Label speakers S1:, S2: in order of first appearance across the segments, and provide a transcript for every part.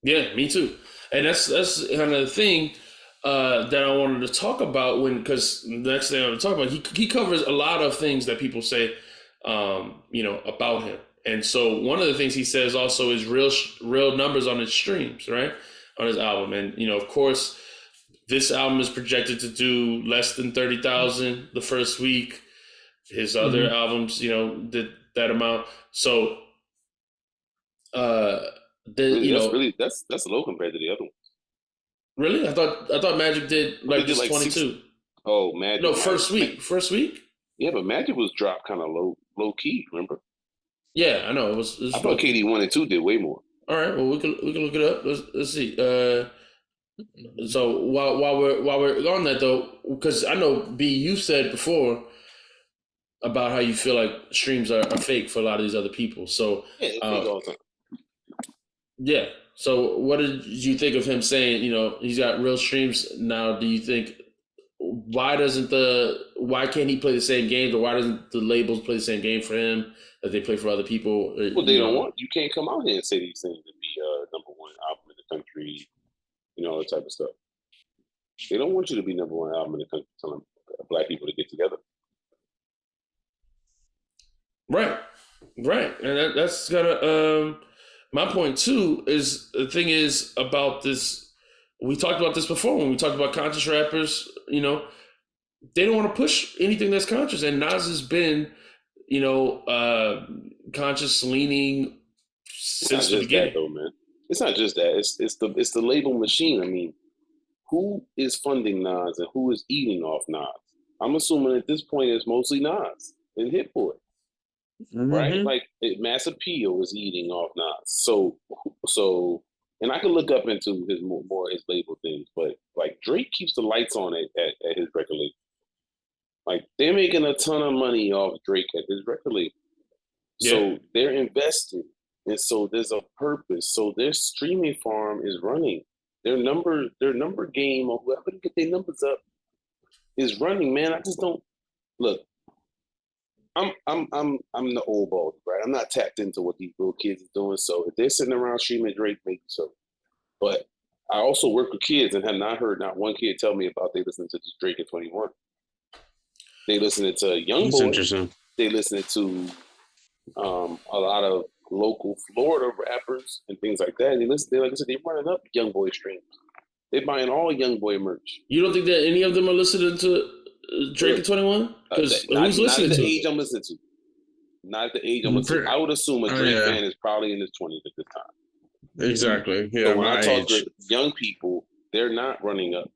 S1: Yeah, me too. And that's kind of the thing that I wanted to talk about because the next thing I want to talk about, he covers a lot of things that people say, about him. And so one of the things he says also is real numbers on his streams, right, on his album. And of course, this album is projected to do less than 30,000 the first week. His other albums, did that amount. So,
S2: that's low compared to the other one.
S1: really, I thought Magic did
S2: But they
S1: like
S2: did
S1: just
S2: like six.
S1: 22.
S2: Oh,
S1: No,
S2: Magic,
S1: first week. First week.
S2: yeah, but Magic was dropped kind of low key. Remember?
S1: Yeah, I know it
S2: I
S1: was
S2: thought
S1: low key.
S2: KD 1 and 2 did way more.
S1: All right, well we can look it up. Let's see. So while we're on that though, because I know B, you said before about how you feel like streams are fake for a lot of these other people. So
S2: Yeah, they fake all the time.
S1: yeah. So what did you think of him saying? He's got real streams now. Do you think why can't he play the same games, or why doesn't the labels play the same game for him that they play for other people?
S2: Well, they don't want. You can't come out here and say these things to be number one album in the country. All that type of stuff. They don't want you to be number one album in the country telling black people to get together.
S1: Right, right, and that's kind of my point too. Is the thing is about this. We talked about this before when we talked about conscious rappers. They don't want to push anything that's conscious, and Nas has been, conscious leaning since the beginning.
S2: That though, man. It's not just that. It's the label machine. I mean, who is funding Nas and who is eating off Nas? I'm assuming at this point it's mostly Nas and Hit Boy. Right? Like Mass Appeal is eating off Nas. So, and I can look up into his more his label things, but like Drake keeps the lights on at his record label. Like they're making a ton of money off Drake at his record label, so they're investing, and so there's a purpose. So their streaming farm is running. Their number game of whoever can get their numbers up is running. Man, I just don't look. I'm the old ball, right? I'm not tapped into what these little kids are doing. So if they're sitting around streaming Drake, maybe so. But I also work with kids and have not heard not one kid tell me about they listening to Drake at 21. They listening to Young Boy. They listening to a lot of local Florida rappers and things like that. And they like I said, they're running up Young Boy streams. They're buying all Young Boy merch.
S1: You don't think that any of them are listening to Drake at 21? Because who's listening to?
S2: Not the age I'm listening to. Not the age I'm listening to. I would assume a Drake fan is probably in his 20s at this time.
S3: Exactly. Yeah.
S2: So when I talk to young people, they're not running up.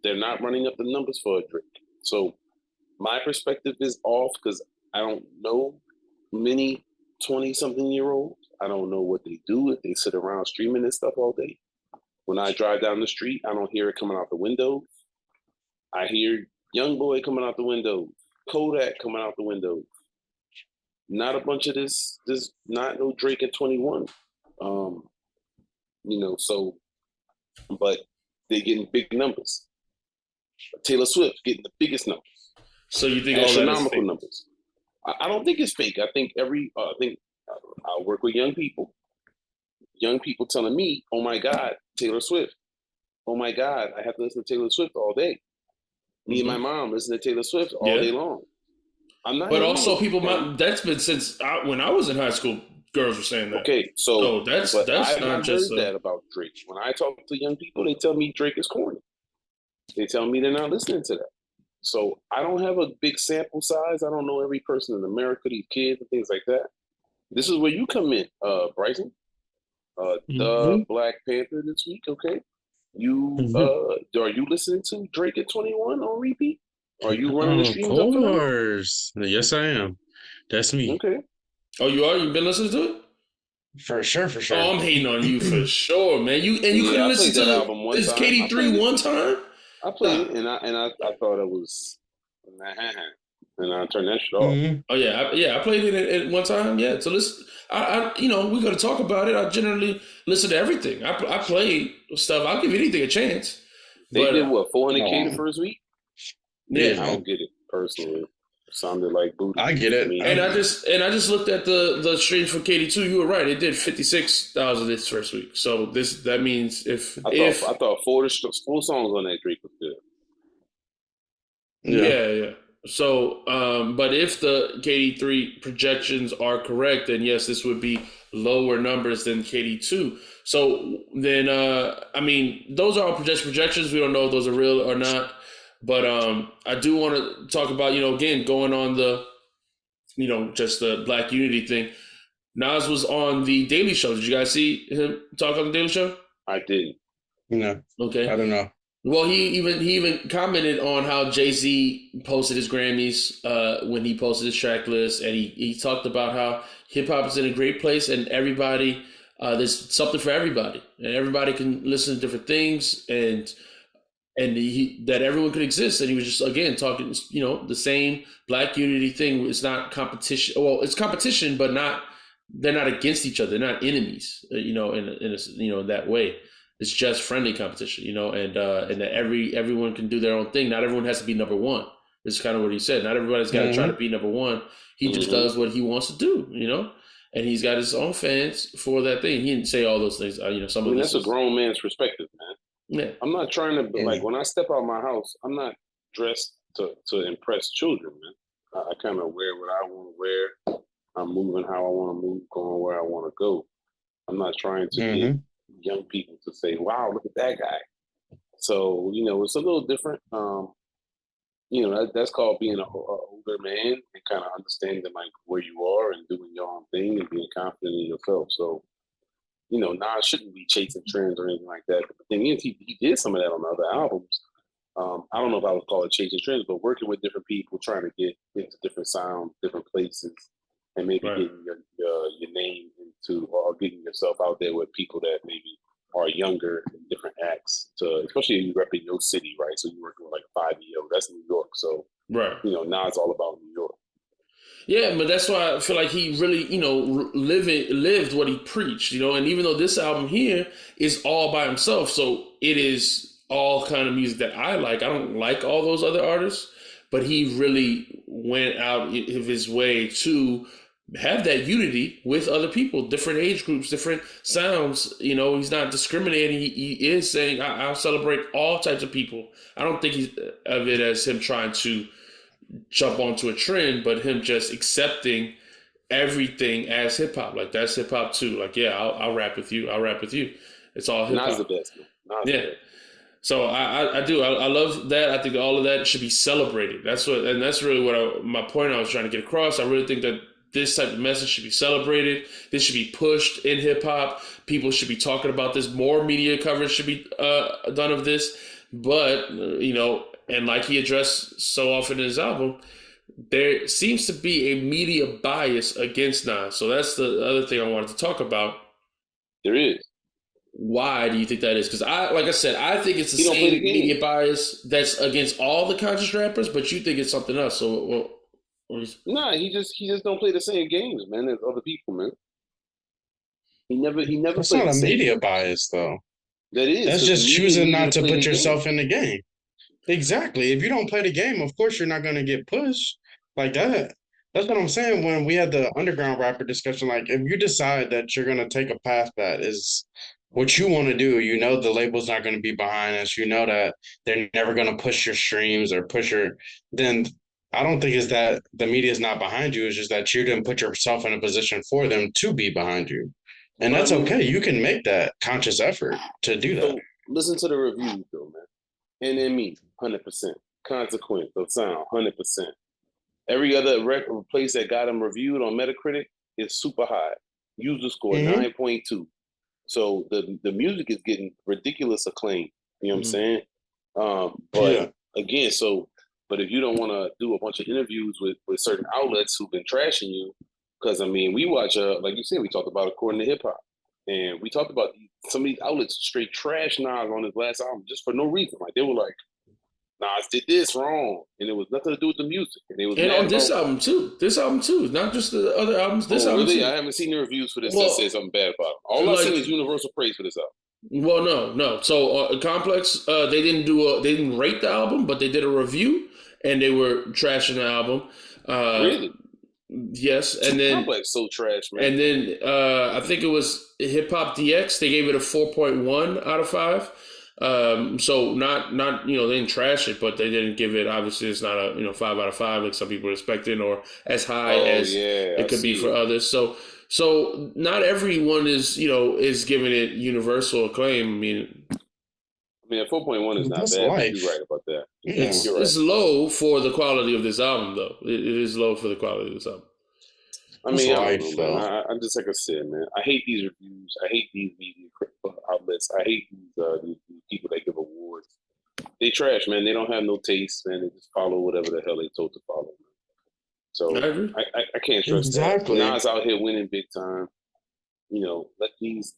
S2: They're not running up the numbers for a Drake. So my perspective is off because I don't know many 20-something-year-olds. I don't know what they do if they sit around streaming this stuff all day. When I drive down the street, I don't hear it coming out the window. I hear Young Boy coming out the window, Kodak coming out the window. Not a bunch of this not no Drake at 21. So, but they're getting big numbers. Taylor Swift getting the biggest numbers.
S1: So you think
S2: astronomical numbers? I don't think it's fake. I think I work with young people. Young people telling me, "Oh my God, Taylor Swift! Oh my God, I have to listen to Taylor Swift all day." Me and my mom listen to Taylor Swift all day long. I'm not.
S1: But also, that's been since when I was in high school. Girls were saying that.
S2: Okay, so
S1: that's
S2: I've
S1: not just
S2: heard that about Drake. When I talk to young people, they tell me Drake is corny. They tell me they're not listening to that. So I don't have a big sample size. I don't know every person in America, these kids and things like that. This is where you come in, Bryson. The Black Panther this week, okay? Are you listening to Drake at 21 on repeat? Are you running the streams up? Of
S3: course. Yes, I am. That's me.
S2: Okay.
S1: Oh, you are? You've been listening to it?
S3: For sure.
S1: Oh, I'm hating on you for sure, man. You couldn't listen to that album one time. KD3 one time?
S2: I played it and I thought it was and I turned that shit off.
S1: Oh yeah, I played it at one time. Yeah, so listen, we're gonna talk about it. I generally listen to everything. I play stuff. I'll give anything a chance.
S2: They did what 400K the first week.
S1: Yeah,
S2: I don't get it personally. sounded like booty.
S3: I get it.
S2: Me.
S1: And I just looked at the streams for KD2. You were right; it did 56,000 this first week. So that means
S2: I thought four songs on that Drake was good.
S1: Yeah. So, but if the KD3 projections are correct, then yes, this would be lower numbers than KD2. So then, I mean, those are all projections. We don't know if those are real or not. But I do want to talk about, again, going on the, just the Black Unity thing. Nas was on the Daily Show. Did you guys see him talk on the Daily Show?
S2: I didn't.
S3: No.
S1: Okay.
S3: I don't know.
S1: Well, he even commented on how Jay-Z posted his Grammys when he posted his track list, and he talked about how hip hop is in a great place, and everybody there's something for everybody, and everybody can listen to different things, and that everyone could exist. And he was just again talking, the same Black Unity thing. It's not competition. Well, it's competition, but they're not against each other. They're not enemies. In that way. It's just friendly competition, and that everyone can do their own thing. Not everyone has to be number one. It's kind of what he said. Not everybody's got to try to be number one. He just does what he wants to do, and he's got his own fans for that thing. He didn't say all those things.
S2: That's a grown man's perspective, man.
S1: Yeah.
S2: I'm not trying to like when I step out of my house, I'm not dressed to impress children, man. I kind of wear what I want to wear. I'm moving how I want to move, going where I want to go. I'm not trying to get young people to say, wow, look at that guy. So, it's a little different. That's called being an older man and kind of understanding like where you are and doing your own thing and being confident in yourself. So, Nas shouldn't be chasing trends or anything like that. But the thing is, he did some of that on other albums. I don't know if I would call it chasing trends, but working with different people, trying to get into different sounds, different places, and maybe getting your name into or getting yourself out there with people that maybe are younger in different acts. Especially if you rep in your city, right? So you're working with like 5 year, that's New York. So Nas all about New York.
S1: Yeah, but that's why I feel like he really, lived what he preached, and even though this album here is all by himself, so it is all kind of music that I like. I don't like all those other artists, but he really went out of his way to have that unity with other people, different age groups, different sounds. He's not discriminating. He is saying, I'll celebrate all types of people. I don't think he's of it as him trying to jump onto a trend, but him just accepting everything as hip hop. Like, that's hip hop too. Like, yeah, I'll rap with you. I'll rap with you. It's all hip hop.
S2: Nas the best. Nas the best.
S1: So I do. I love that. I think all of that should be celebrated. That's really what my point I was trying to get across. I really think that this type of message should be celebrated. This should be pushed in hip hop. People should be talking about this. More media coverage should be done of this. But, and like he addressed so often in his album, there seems to be a media bias against Nas. So that's the other thing I wanted to talk about.
S2: There is.
S1: Why do you think that is? Because like I said, I think it's the same media bias that's against all the conscious rappers, but you think it's something else. So,
S2: Nah, he just don't play the same games, man, as other people, man. He never.
S3: That's
S2: played
S3: not
S2: the
S3: a
S2: same
S3: media
S2: game.
S3: bias, though.
S2: That is.
S3: That's just choosing not to put yourself
S2: game.
S3: in the game. Exactly. If you don't play the game, of course you're not going to get pushed like that. That's what I'm saying when we had the underground rapper discussion. Like, if you decide that you're going to take a path that is what you want to do, the label's not going to be behind us. That they're never going to push your streams or then I don't think it's that the media is not behind you. It's just that you didn't put yourself in a position for them to be behind you. And that's okay. You can make that conscious effort to do that.
S2: So listen to the reviews, though, man. NME, 100%. Consequence of Sound, 100%. Every other place that got them reviewed on Metacritic is super high. User score, 9.2. So the music is getting ridiculous acclaim. You know what I'm saying? Again, but if you don't want to do a bunch of interviews with certain outlets who've been trashing you, because we watch, like you said, we talked about According to Hip Hop, and we talked about some of these outlets straight trash Nas on his last album just for no reason. Like, they were like, Nas did this wrong, and it was nothing to do with the music. And
S1: on this album too, not just the other albums. This album
S2: really?
S1: too.
S2: I haven't seen the reviews for this that say something bad about it. All I've seen is universal praise for this album.
S1: Well, no. So Complex, they didn't rate the album, but they did a review, and they were trashing the album. Uh,
S2: Really?
S1: yes, and then
S2: Complex so trash, man.
S1: and then I think it was Hip Hop DX. They gave it a 4.1 out of 5. So not they didn't trash it, but they didn't give it. Obviously, it's not a 5 out of 5 like some people are expecting, or as high
S2: Oh
S1: as
S2: yeah, I
S1: it could be
S2: see
S1: for
S2: it.
S1: others. So not everyone is giving it universal acclaim. I mean,
S2: I mean, 4.1 is not
S3: That's
S2: bad, but
S3: life.
S2: you're right about that.
S3: Yeah,
S1: it's
S2: You're right.
S1: it's low for the quality of this album, though. It is low for the quality of this album.
S2: I
S3: that's
S2: mean, I don't know,
S3: life,
S2: man.
S3: though.
S2: I just like I said, man. I hate these reviews. I hate these media outlets. I hate these people that give awards. They trash, man. They don't have no taste, man. They just follow whatever the hell they told to follow.
S1: I
S2: So
S1: agree.
S2: I can't trust that.
S3: Exactly.
S2: Nas out here winning big time. Let these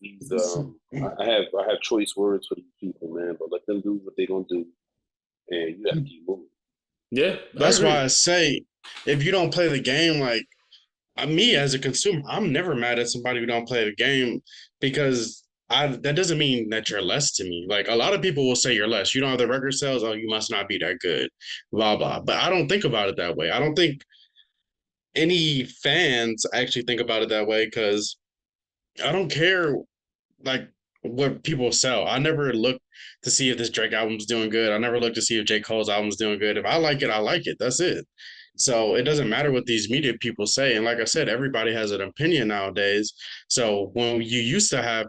S2: I have choice words for these people, man. But let them do what they're gonna do, and you got to keep moving.
S1: Yeah, I
S3: That's why
S1: agree.
S3: I say if you don't play the game, like me as a consumer, I'm never mad at somebody who don't play the game because that doesn't mean that you're less to me. Like a lot of people will say you're less. You don't have the record sales, oh, you must not be that good, blah blah. But I don't think about it that way. I don't think any fans actually think about it that way because I don't care like what people sell. I never look to see if this Drake album's doing good. I never look to see if J. Cole's album's doing good. If I like it, I like it. That's it. So it doesn't matter what these media people say. And like I said, everybody has an opinion nowadays. So when you used to have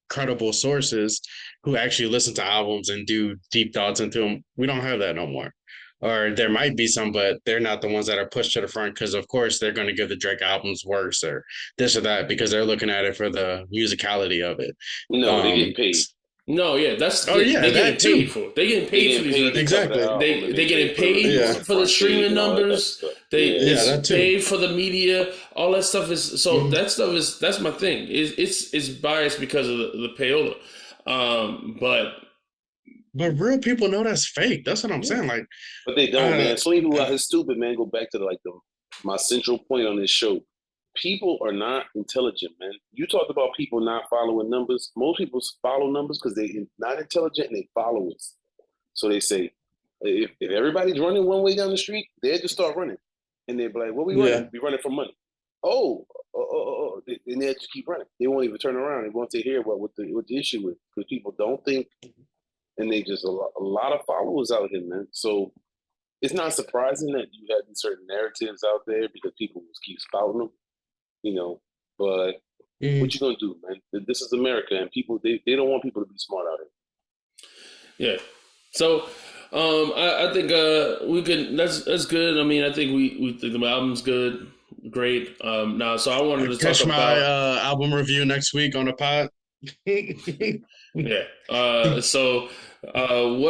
S3: credible sources who actually listen to albums and do deep thoughts into them, we don't have that no more. Or there might be some, but they're not the ones that are pushed to the front because, of course, they're going to give the Drake albums worse or this or that because they're looking at it for the musicality of it.
S2: No, they get
S3: Um,
S2: paid.
S1: No, yeah, that's the
S3: oh
S1: thing.
S3: yeah,
S1: They
S3: that
S1: getting
S3: too.
S1: paid for it. They getting
S2: They
S1: paid for
S2: getting
S1: these
S2: paid to
S1: records.
S2: cover the
S3: Exactly.
S2: album, and
S1: They
S2: they
S1: getting
S2: put them in
S1: paid
S3: Yeah,
S2: the
S1: for the
S2: front page
S1: streaming
S2: and all that type of
S1: numbers.
S2: stuff.
S1: They
S2: Yeah,
S3: yeah, that
S1: it's
S3: too.
S1: paid for the media. All that stuff is so
S3: Mhm.
S1: that stuff is that's my thing. It's biased because of the payola. But
S3: But real people know that's fake. That's what I'm
S1: yeah,
S3: saying. Like,
S2: but they don't,
S3: uh,
S2: man. So many people out here stupid, man. Go back to my central point on this show. People are not intelligent, man. You talked about people not following numbers. Most people follow numbers because they're not intelligent and they follow it. So they say, if everybody's running one way down the street, they just start running. And they're like, what are we running?
S3: yeah,
S2: We running for money. Oh. And they just keep running. They won't even turn around. They want to hear what the issue is because people don't think, and they just a lot of followers out here, man. So it's not surprising that you have these certain narratives out there because people just keep spouting them, you know. But
S3: mhm.
S2: what you gonna do, man? This is America, and people they don't want people to be smart out
S1: yeah. So I think we could that's good. I mean, I think we think the album's good, great. Now, so I wanted to talk
S3: Catch my
S1: about
S3: album review next week on the pod.
S1: yeah. So what